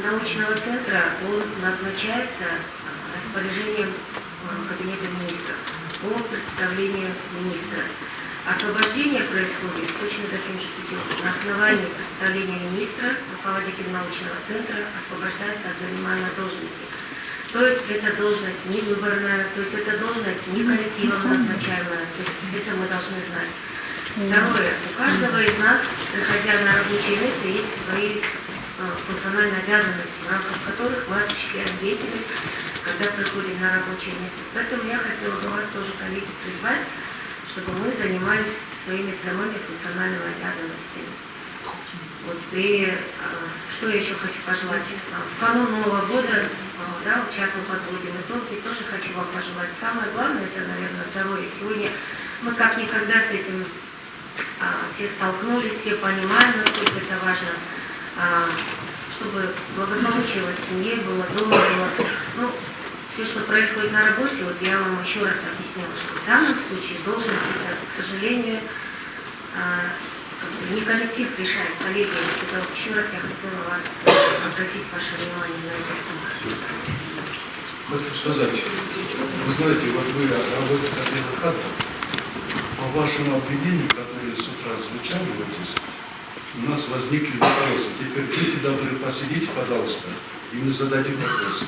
научного центра, он назначается распоряжением Кабинета министров по представлению министра. Освобождение происходит точно таким же путем. На основании представления министра руководитель научного центра освобождается от занимаемой должности. То есть это должность не выборная, то есть это должность не коллективом назначаемая, то есть это мы должны знать. Второе. У каждого из нас, приходя на рабочее место, есть свои функциональные обязанности, в рамках которых мы осуществляем деятельность, когда приходим на рабочее место. Поэтому я хотела бы вас тоже, коллеги, призвать, чтобы мы занимались своими прямыми функциональными обязанностями. Вот. И что я еще хочу пожелать? В канун Нового года, да, вот сейчас мы подводим итоги, тоже хочу вам пожелать. Самое главное, это, наверное, здоровье. Сегодня мы как никогда с этим все столкнулись, все понимаем, насколько это важно. Чтобы благополучие у вас в семье было, дома было. Ну, все, что происходит на работе, вот я вам еще раз объясняла, что в данном случае должность, к сожалению, не коллектив решает, коллеги. Это еще раз я хотела вас обратить ваше внимание на это. Хочу сказать, вы знаете, вот вы работаете отдельно кадров, по вашим обвинениям, которые с утра звучали вот здесь, у нас возникли вопросы. Теперь будьте добры, посидите, пожалуйста, и мы зададим вопросы.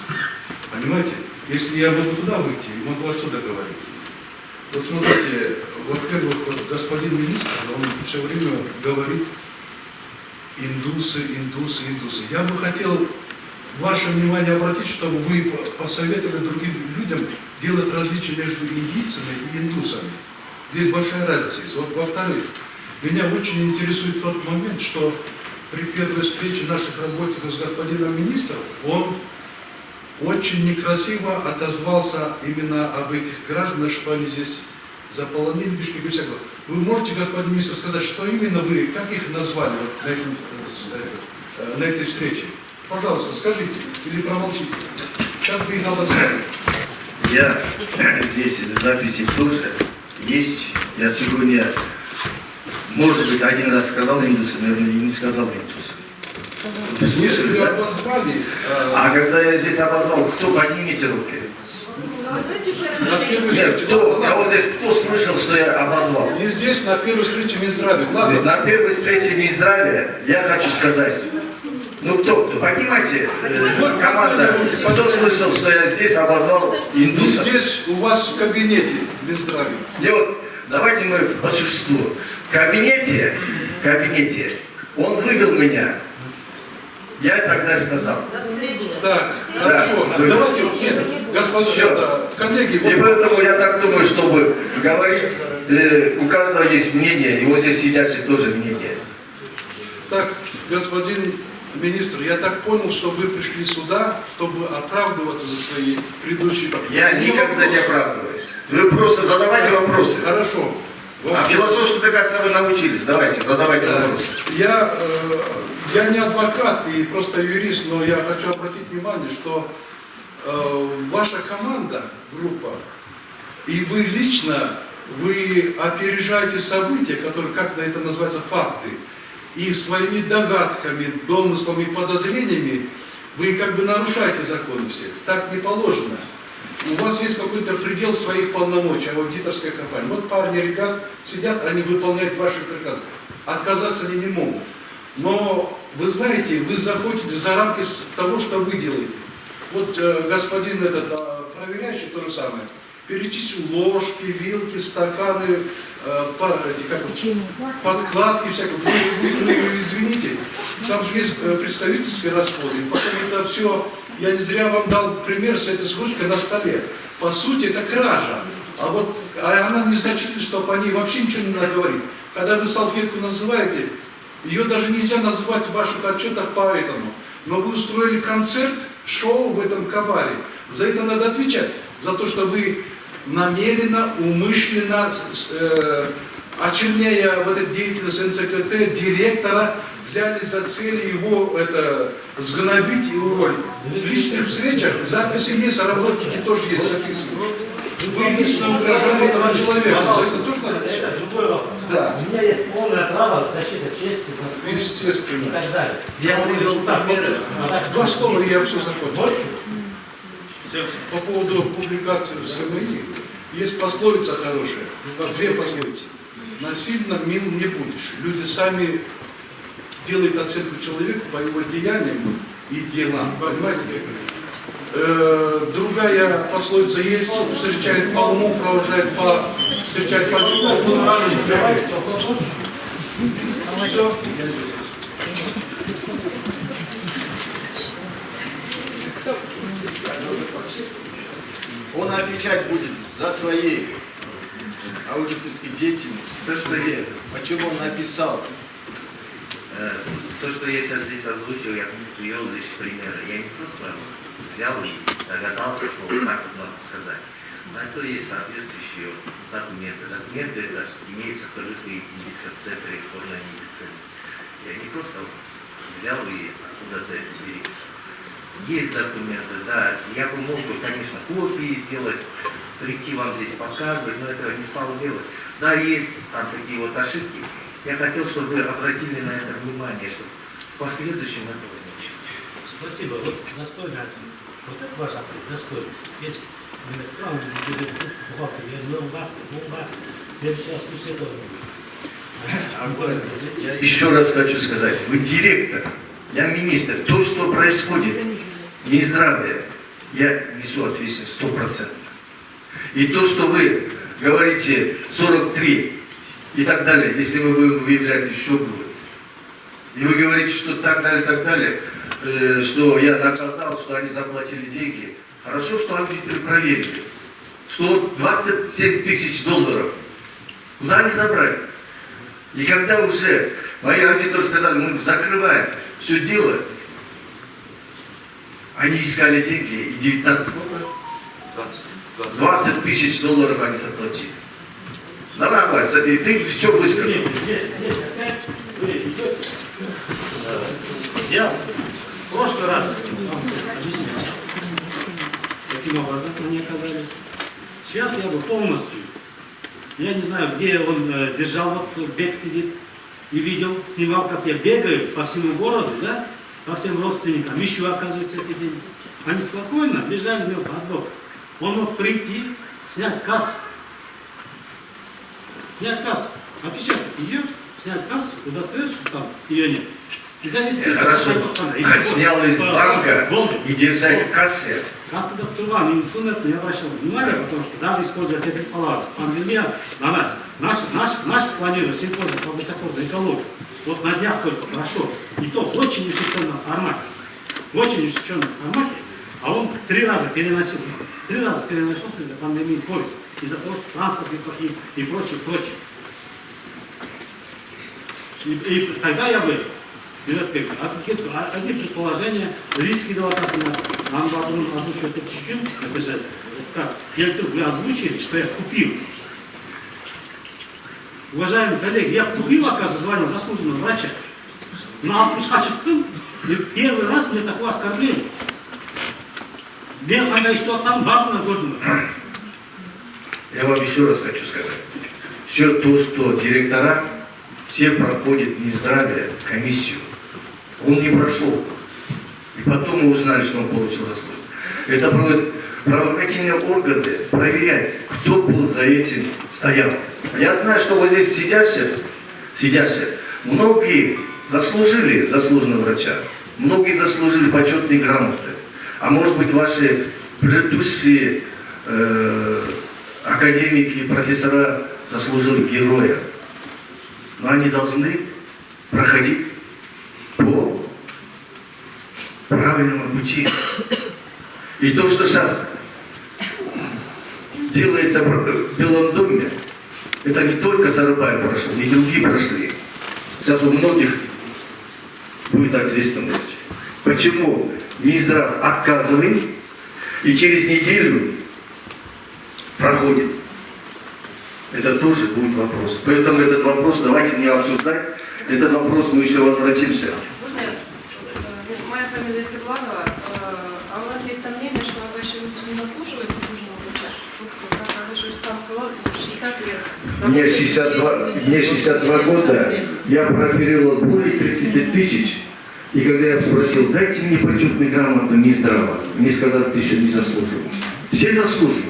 Понимаете? Если я могу туда выйти, могу отсюда говорить. Вот смотрите, во-первых, вот господин министр, он все время говорит индусы, индусы, индусы. Я бы хотел ваше внимание обратить, чтобы вы посоветовали другим людям делать различия между индийцами и индусами. Здесь большая разница есть. Вот, во-вторых, меня очень интересует тот момент, что при первой встрече наших работников с господином министром, он очень некрасиво отозвался именно об этих гражданах, что они здесь заполонили мешки и всякого. Вы можете, господин министр, сказать, что именно вы, как их назвали вот на этой встрече? Пожалуйста, скажите или промолчите. Как вы их обозвали? Я здесь записи тоже есть. Я сегодня, может быть, один раз сказал индусу, наверное, не сказал индусу. Если вы обозвали... А когда я здесь обозвал, кто, поднимите руки? Нет, кто? Я вот здесь, кто слышал, что я обозвал? Не здесь, на первой встрече Минздраве. Ладно. На первой встрече Минздраве я хочу сказать, ну кто? Поднимайте, команда, кто слышал, что я здесь обозвал индусов? Здесь у вас в кабинете Минздраве. И вот, давайте мы по существу. В кабинете он вывел меня. Я тогда сказал. Так, хорошо. Да, давайте, нет, господа, коллеги. И поэтому я так думаю, чтобы говорить, у каждого есть мнение, и вот здесь сидящие тоже мнение. Так, господин министр, я так понял, что вы пришли сюда, чтобы оправдываться за свои предыдущие... Я никогда не оправдываюсь. Вы просто задавайте вопросы. Хорошо. А философству, мне кажется, вы научились. Давайте, задавайте вопросы. Я не адвокат и просто юрист, но я хочу обратить внимание, что ваша команда, группа, и вы лично, вы опережаете события, которые, как это называется, факты, и своими догадками, домыслами, подозрениями вы как бы нарушаете законы всех. Так не положено. У вас есть какой-то предел своих полномочий, аудиторская компания. Вот парни, ребят, сидят, они выполняют ваши приказы. Отказаться они не могут. Но вы знаете, вы заходите за рамки того, что вы делаете. Вот господин этот проверяющий то же самое. Перечислил ложки, вилки, стаканы, подкладки всякие. Вы извините, там же есть представительские расходы. И потом это все, я не зря вам дал пример с этой срочкой на столе. По сути, это кража. А она незначительна, что по ней вообще ничего не надо говорить. Когда вы салфетку называете, ее даже нельзя назвать в ваших отчетах по этому. Но вы устроили концерт, шоу в этом кабаре. За это надо отвечать. За то, что вы намеренно, умышленно, очерняя вот эту деятельность НЦКТ, директора, взяли за цель его сгнобить и уволить. В личных встречах записи есть, а работники тоже есть записаны. Вы лично угрожали этому человеку. За это тоже надо отвечать? Да. У меня есть полное право защиты чести. и Естественно. так далее. Я говорю результат. Два слова, и я все закончил. Больше? По поводу публикации в СМИ, есть пословица хорошая, две пословицы. Насильно мил не будешь. Люди сами делают оценку человеку по его деяниям и делам. Понимаете? Другая пословица есть, встречает по уму, провожает по... встречает по... Все. Он отвечать будет за свои аудиторские деятельности. То, что я, О чем он написал. то, что я сейчас здесь озвучил, я привел здесь примеры. Я не просто взял и догадался, что вот так вот надо сказать. На это есть соответствующие документы. Документы это имеются в Кыргызском медицинском центре реформной медицины. Я не просто взял и откуда-то это переписал. Есть документы, да. Я бы мог бы, конечно, копии сделать, прийти вам здесь показывать, но этого не стал делать. Да, есть там такие вот ошибки. Я хотел, чтобы вы обратили на это внимание, чтобы в последующем этого не случилось. Спасибо. Вот достойно. Вот это ваш ответ, достойно. Есть бухгалтер, я не бухгалтер, в следующий раз пусть этого Еще раз хочу сказать, вы директор, я министр. То, что происходит, нездравие, я несу ответственность 100%. И то, что вы говорите 43 и так далее, если вы выявляете еще будет, и вы говорите, что так далее, что я наказал, что они заплатили деньги. Хорошо, что аудиторы проверили, что 27 тысяч долларов, куда они забрали? И когда уже мои аудиторы сказали, мы закрываем все дело, они искали деньги, и 20 тысяч долларов они заплатили. Давай, Вася, и ты все высказал. Здесь опять вы идете. Я в прошлый раз вам объяснил, каким образом они оказались. Сейчас я бы полностью, я не знаю, где он держал, вот бег сидит, и видел, снимал, как я бегаю по всему городу, да, по всем родственникам, еще оказывается эти деньги. Они спокойно лежали у него под боком. Он мог прийти, снять кассу, опечатать ее, снять кассу, удостовериться, что там ее нет. И занести. Хорошо, снял из банка и держать в кассе. Касса доктора, никто на это не обращал внимания, потому что даже используя эти палаты, пандемия на нас. Наш планирует симпозиум по высокой экологии. Вот на днях только прошел. И то в очень усеченном формате. В очень усеченном формате, а он 3 раза переносился. 3 раза переносился из-за пандемии COVID. Из-за того, что транспорт и прочее. И тогда я бы, одни предположения, риски доллара нам должен озвучивать это чуть-чуть, это же, как, вы озвучили, что я купил. Уважаемые коллеги, я купил, оказывается, звание заслуженного врача. Но отпускачек-то, и первый раз мне такое оскорбление. Мне надо что там бабу годно. Я вам еще раз хочу сказать. Все то, что директора, все проходят нездравие, комиссию. Он не прошел. И потом мы узнали, что он получил заслугу. Это проводят правоохранительные органы проверять, кто был за этим стоял. Я знаю, что вот здесь сидящие, многие заслужили заслуженного врача, многие заслужили почетные грамоты. А может быть, ваши предыдущие академики, профессора заслужили героя. Но они должны проходить по правильному пути. И то, что сейчас делается в Белом доме, это не только Сарыбаев прошел, и другие прошли. Сейчас у многих будет ответственность. Почему Минздрав отказывает и через неделю проходит? Это тоже будет вопрос. Поэтому этот вопрос давайте не обсуждать. Этот вопрос мы еще возвратимся. Можно я? Моя фамилия Пегланова. А у вас есть сомнения, что вы еще не заслуживаете заслуженного врача? Вот, как вы же сам сказал, 60 60 лет. Мне 62 года, я прооперировал более 30 тысяч. И когда я спросил, дайте мне почетную грамоту Минздрава, мне сказали, ты еще не заслужил. Все заслуживают.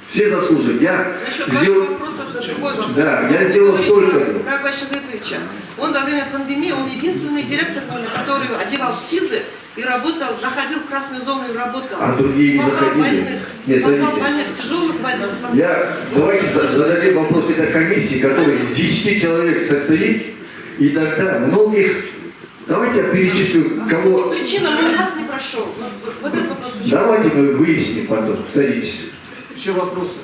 Все заслуживают. Я Насчет вашего сделал... вопроса, это другой вопрос. Да, я сделал столько. Как Большевиковича. Он во время пандемии, он единственный директор, который одевал СИЗы и работал, заходил в красную зону и работал. А другие не Спасал заходили? больных, Нет, спасал смотрите. больных, тяжелых больных, спасал. Давайте зададим вопрос этой комиссии, которая из 10 человек состоит, и тогда многих... Давайте я перечислю, кого... Причина, мой указ не прошел. Вот этот вопрос. почему? Давайте мы выясним потом. Садитесь. Еще вопросы?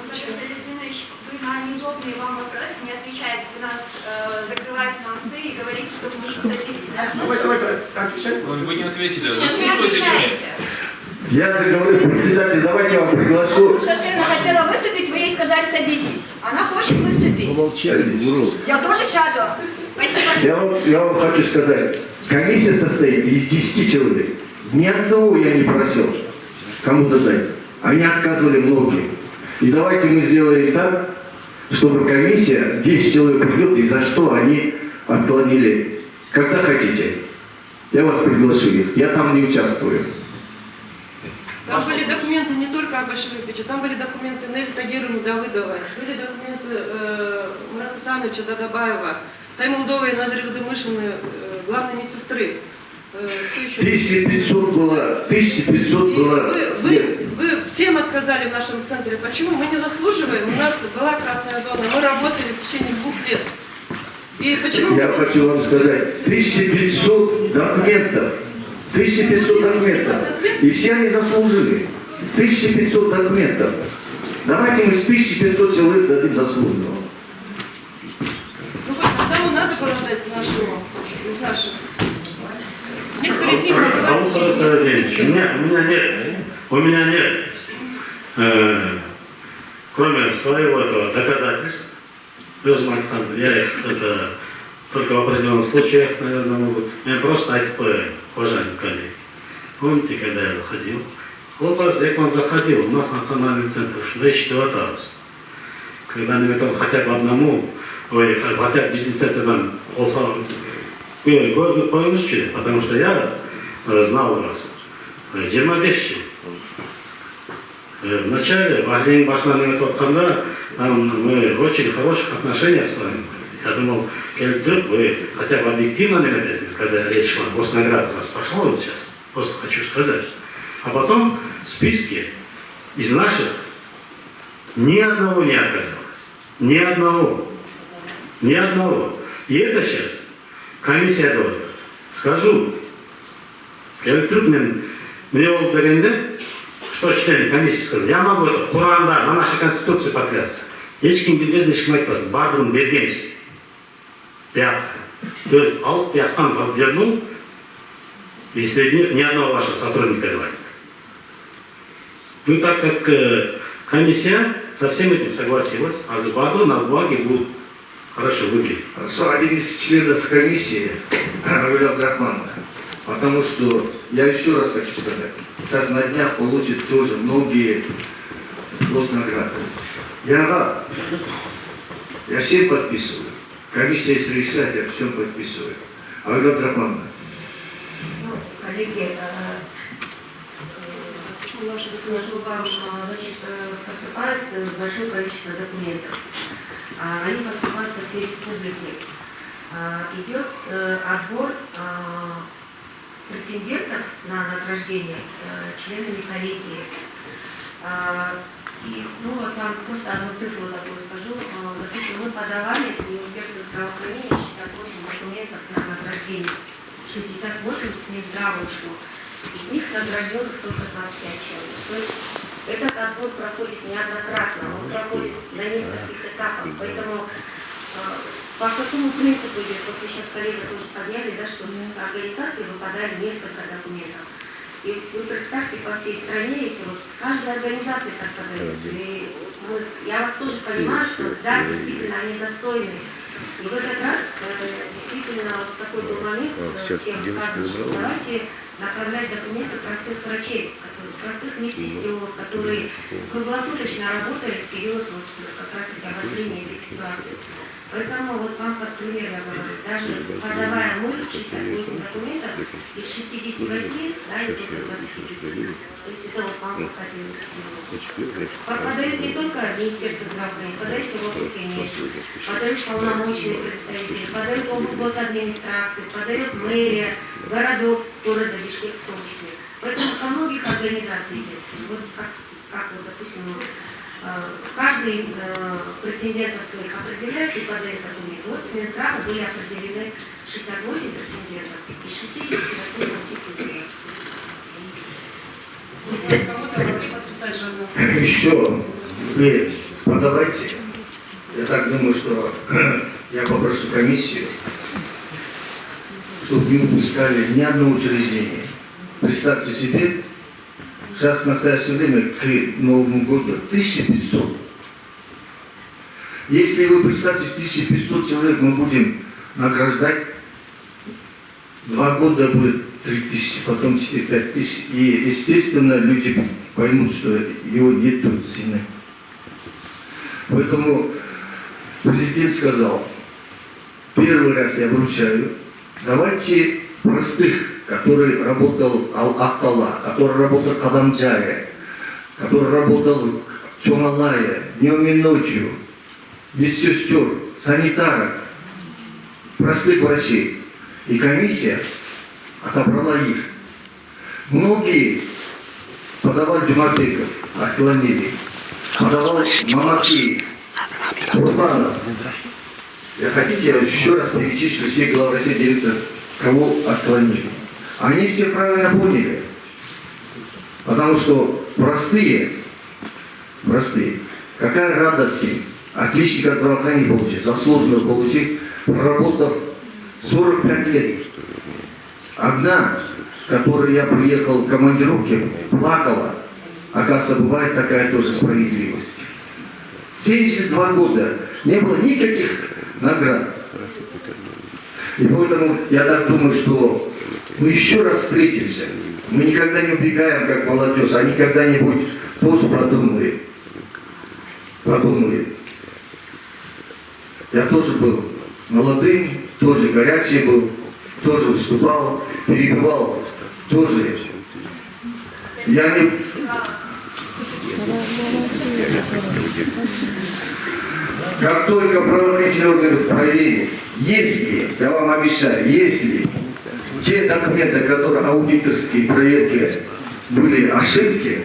Профессор Литвинович, вы на неудобные вам вопросы не отвечаете. Вы нас закрываете нам рты и говорите, что вы не садились. А смысл? Отвечать. Вы не ответили. Вы не отвечаете. Я заговорю, председатель, давайте я вам приглашу. Шашина хотела выступить, вы ей сказали садитесь. Она хочет выступить. Садитесь. Я тоже сяду. Спасибо. Я вам хочу сказать, комиссия состоит из 10 человек. Ни одного я не просил кому-то дать. Они отказывали многие. И давайте мы сделаем так, чтобы комиссия, 10 человек придет, и за что они отклонили. Когда хотите, я вас приглашу их. Я там не участвую. Там были документы не только о Большевиковиче, там были документы Нелли Тагировны Давыдовой, были документы Мурата Саныча Дадабаева, Таймулдовой Назаревы Дымышины, главной медсестры. Кто еще? 1500 было. 1500 И было. вы всем отказали в нашем центре. Почему? Мы не заслуживаем. У нас была красная зона, мы работали в течение 2 лет. И почему Я мы не хочу вам сказать, 1500 документов. 1500 документов. И все они заслужили. 1500 документов. Давайте мы с 1500 человек дадим заслуженного. Ну вот, одному надо было дать нашему, из наших. Некоторые из них называют в течение нескольких лет. Нет, у меня нет, кроме своего этого доказательств, плюс я их это только в определенных случаях, наверное, могут. Я просто АТП, уважаемые коллеги. Помните, когда я заходил? Вот раз, как он заходил, у нас национальный центр Швейчтеватарус. Когда-нибудь хотя бы одному, хотя бы бизнес-центр нам повышили, потому что я знал вас. 25 жыл. Вначале, во время башланного топтанда, мы в очень хороших отношениях с вами. Я думал, вдруг вы хотя бы объективно не написаны, когда речь шла, госнаграда у нас пошла вот сейчас, просто хочу сказать. А потом в списке из наших ни одного не оказалось. Ни одного. Ни одного. И это сейчас комиссия должна. Скажу, вдруг мне вот беренде, что члены комиссии сказали, я могу это Куранда, на нашей конституции поклясться. Ешким без айтпасын, бардығын бергенбіз. Пятхан подвернул, и среди них ни одного вашего сотрудника нет. Ну, так как комиссия со всем этим согласилась, а за бардығы на бумаге будут хорошо выглядеть. Хорошо, один из членов комиссии, Равиль Абдрахманов, потому что, я еще раз хочу сказать, сейчас на днях получит тоже многие госнаграды. Я рад. Я всем подписываю. Комиссия, если решает, я всем подписываю. А Равиль Абдрахманов? Ну, коллеги, значит, поступает большое количество документов. Они поступают со всей республики. Идет отбор претендентов на награждение членами коллегии. И, ну вот вам просто одну цифру такую скажу. Допустим, мы подавали с Министерства здравоохранения 68 документов на награждение. 68 с Минздрава ушло. Из них награжденных только 25 человек. То есть этот отбор проходит неоднократно, он проходит на нескольких этапах. Поэтому по какому принципу идет, вот вы сейчас, коллега, тоже подняли, да, что с организации выпадали несколько документов. И вы представьте, по всей стране, если вот с каждой организацией так подают, и я вас тоже понимаю, что да, действительно, они достойны. И в этот раз действительно вот такой был момент, всем сказано, что давайте направлять документы простых врачей, простых медсестер, которые круглосуточно работали в период вот, как раз таки обострения этой ситуации. Поэтому вот вам как пример я говорю, даже подавая мы 68 документов из 68, да, и только 25. То есть это вот вам как один из примеров. Подают не только Министерство здравоохранения, подают пилотные конечно, подают полномочные представители, подают госадминистрации, подает мэрия, городов, города Бишкек в том числе. Поэтому со многих организаций идет. Вот как вот, допустим, каждый претендент своих определяет и подает документы. Вот с Минздрава были определены 68 претендентов из 68 претендентов. Кому-то могли подписать журнал. Еще вы подавайте. Я так думаю, что я попрошу комиссию, чтобы не упускали ни одно учреждение. Представьте себе, сейчас в настоящее время к Новому году 1500. Если вы представьте, 1500 человек мы будем награждать, 2 года будет 3000, потом 5000. И, естественно, люди поймут, что его нет тут сильно. Поэтому президент сказал, первый раз я вручаю, давайте простых, который работал Ал-Ахтала, который работал в Кадамджаре, который работал в Чомалае, днем и ночью, медсестер, санитаров, простых врачей. И комиссия отобрала их. Многие подавали Джумабеков, отклонили. Подавал Мамаки, Урбанов. Я хотите, я еще раз перечислю все главврачей директоров, кого отклонили. Они все правильно поняли. Потому что простые, какая радость им отличника здравоохранения получить, заслуженного получить, проработав 45 лет. Одна, в которой я приехал в командировке, плакала. Оказывается, бывает такая тоже справедливость. 72 года не было никаких наград. И поэтому я так думаю, что мы еще раз встретимся. Мы никогда не убегаем, как молодежь, они когда-нибудь тоже продумали. Я тоже был молодым, тоже горячий был, тоже выступал, перебивал, тоже. Я не... Как только правоохранительные органы проверят, если, я вам обещаю, если те документы, которые аудиторские проверки были ошибки,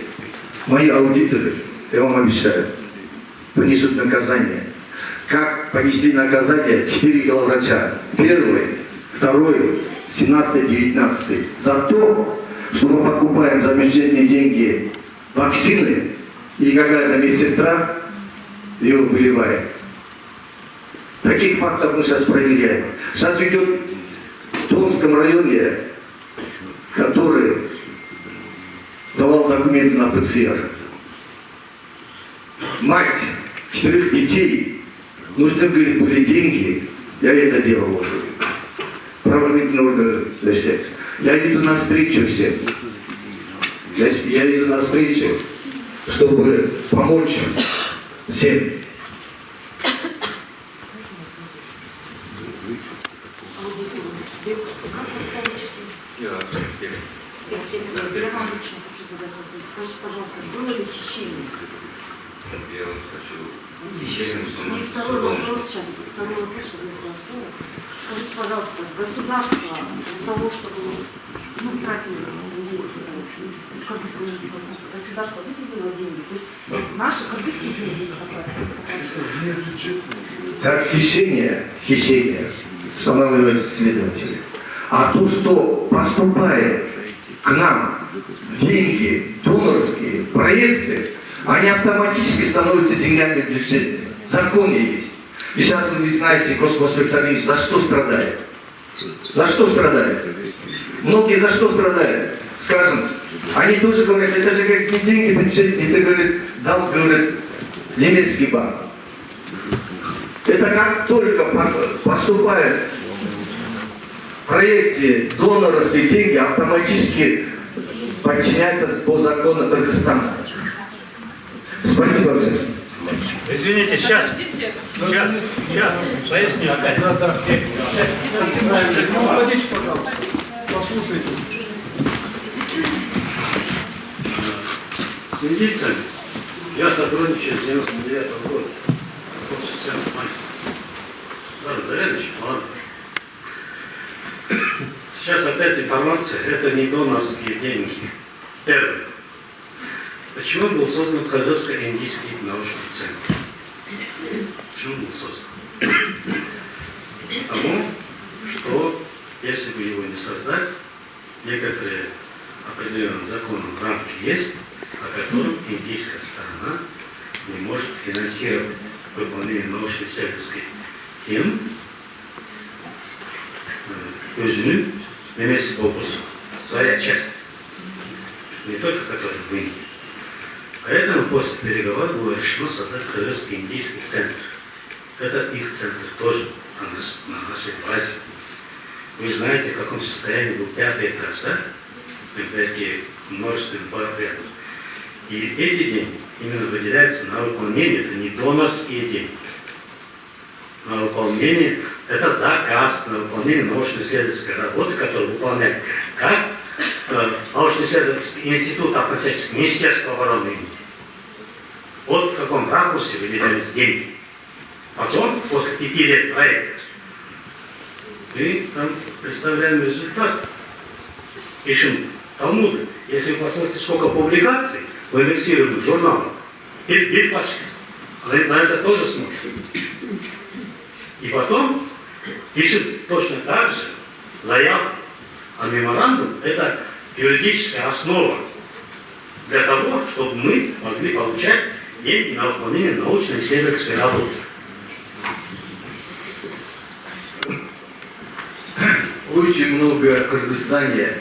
мои аудиторы, я вам обещаю, понесут наказание. Как понесли наказание 4 главврача. Первый, второй, 17-19. За то, что мы покупаем за бюджетные деньги вакцины, и какая-то медсестра ее выливает. Таких фактов мы сейчас проверяем. Сейчас идет в Томском районе, который давал документы на ПЦР. Мать 4 детей, нужны были деньги, я это делал уже. Правоохранительные органы защищаются. Я иду навстречу всем. Я иду навстречу, чтобы помочь всем. Скажите, пожалуйста, было ли хищение? Я вам хочу И второй вопрос сейчас, чтобы я спросила. Скажите, пожалуйста, государство для того, чтобы тратили государство выделило деньги, то есть наши кыргызские деньги потратили? Как хищение устанавливают следователи. А то, что поступает к нам деньги, донорские проекты, они автоматически становятся деньгами бюджетными. Закон есть. И сейчас вы знаете, госпециалист, за что страдает? За что страдает? Многие за что страдают? Скажем, они тоже говорят, это же как не деньги бюджетные, это, говорит, дал, говорит, немецкий банк. Это как только поступает в проекте донорские деньги автоматически подчиняются по закону Кыргызстана. Спасибо всем. Извините, сейчас, Подождите. поясню опять. Уходите, пожалуйста. Послушайте. С милицией я сотрудничаю с 99 года. Совсем маленький. Зарядочек, ладно. Сейчас опять информация, это не донорские деньги. Первое. Почему был создан Кыргызско-Индийский научный центр? Почему был создан? Потому что, если бы его не создать, некоторые определенные законы в рамке есть, о которых индийская сторона не может финансировать выполнение научно-исследовательской тем, özünün немецкий корпус, своя часть, не только которая в Индии. Поэтому после переговоров было решено создать Кыргызско-Индийский центр. Это их центр тоже на нашей базе. Вы знаете, в каком состоянии был 5-й этаж, да? Такие множественные портретов. И эти деньги именно выделяются на выполнение, это не донорские деньги. На выполнение, это заказ на выполнение научно-исследовательской работы, которую выполняет как научно-исследовательский институт, относящийся к Министерству обороны Индии. Вот в каком ракурсе выделялись деньги. Потом, после 5 лет проекта, мы там представляем результат. Пишем Талмуды. Если вы посмотрите, сколько публикаций в индексированных журналах, или пачка, на это тоже смотрим. И потом пишем точно так же заявку. А меморандум – это юридическая основа для того, чтобы мы могли получать деньги на выполнение научно-исследовательской работы. Очень много в Кыргызстане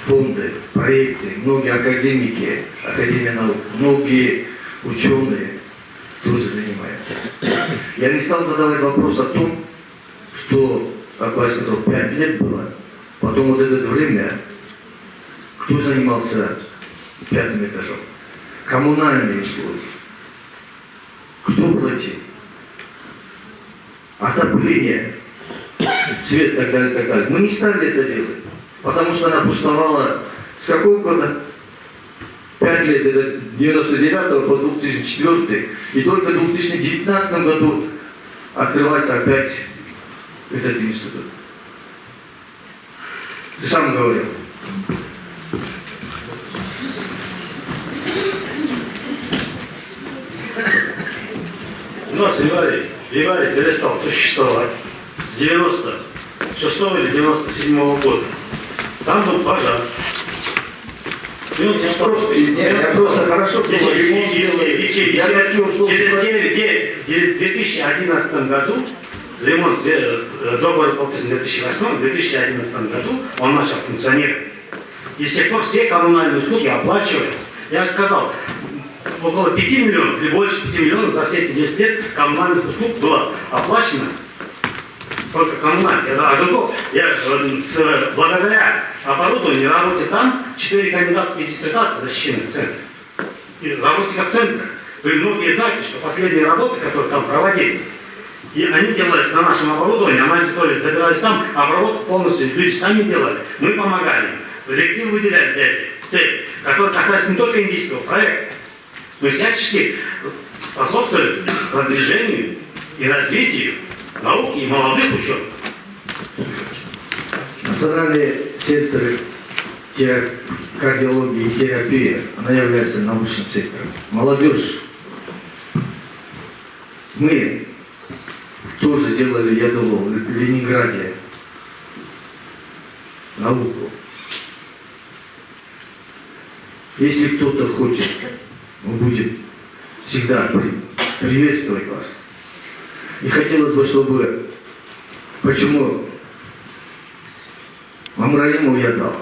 фонды, проекты, многие академики, Академия наук, многие ученые тоже занимаются. Я не стал задавать вопрос о том, что, как я сказал, 5 лет было, потом вот это время, кто занимался 5-м этажом? Коммунальные услуги. Кто платил? Отопление, свет и так далее, так далее. Мы не стали это делать, потому что она пустовала с какого года? 5 лет, это 99 по 2004, и только в 2019 году открывается опять этот институт. Ты сам говорил. У нас Виварий перестал существовать с 96 или 97 года. Там был пожар. Я просто хорошо В 2011 году ремонт, договор подписан в 2008, в 2011 году он начал функционировать. И с тех пор все коммунальные услуги оплачивались. Я сказал, около 5 миллионов или больше 5 миллионов за все эти 10 лет коммунальных услуг было оплачено. Только коммунальные. А другого, благодаря оборудованию, работе там, 4 кандидатские диссертации защищены в центре. И работе в центре. Вы многие знаете, что последние работы, которые там проводились, и они делались на нашем оборудовании, анализ забирались там, а обработку полностью люди сами делали. Мы помогали. Коллектив выделяли для этих целей, которые касаются не только индийского проекта. Мы всячески способствовали продвижению и развитию науки и молодых ученых. Национальный центр кардиологии и терапии, она является научным центром. Молодежь. Мы тоже делали, я думал, в Ленинграде науку. Если кто-то хочет, мы будем всегда приветствовать вас. И хотелось бы, чтобы, почему Мамраимову я дал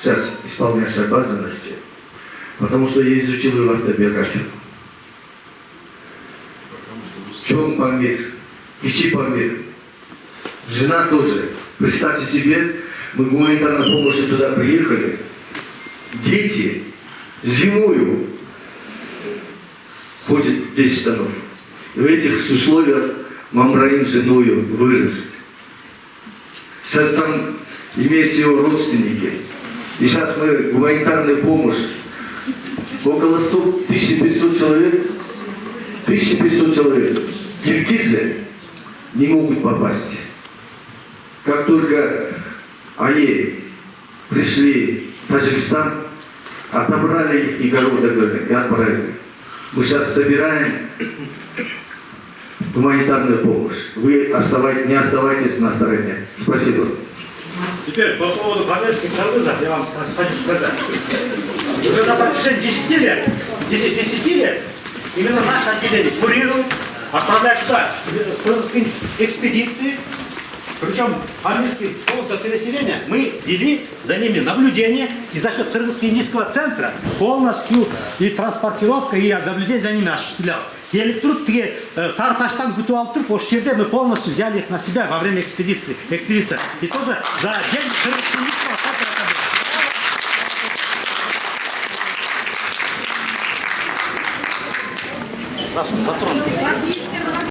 сейчас исполняющие обязанности, потому что я изучил его автобиографию. В чем Памир, Ичи Памир. Жена тоже Представьте себе, мы гуманитарной помощи туда приехали, дети зимою ходят без штанов. И в этих условиях Мамраим с женою вырос. Сейчас там имеются его родственники. И сейчас мы гуманитарную помощь. Около 1500 человек. 1500 человек. Киргизы не могут попасть. Как только они пришли в Таджикистан, отобрали их и города и отправили. Мы сейчас собираем гуманитарную помощь. Вы не оставайтесь на стороне. Спасибо. Теперь по поводу панельских киргизов я вам хочу сказать. Уже на протяжении 10 лет именно наше отделение курирует, отправляет туда экспедиции. Причем панельских пунктов переселения мы вели за ними наблюдение, и за счет Кыргызско-Индийского центра полностью и транспортировка, и наблюдение за ними осуществлялось. Келіп тұрып, Сарыташтан күтіп алып тұрып, осы жерде мы полностью взяли их на себя во время экспедиции. И тоже за день Кыргызско-Индийского центра. Затронуть.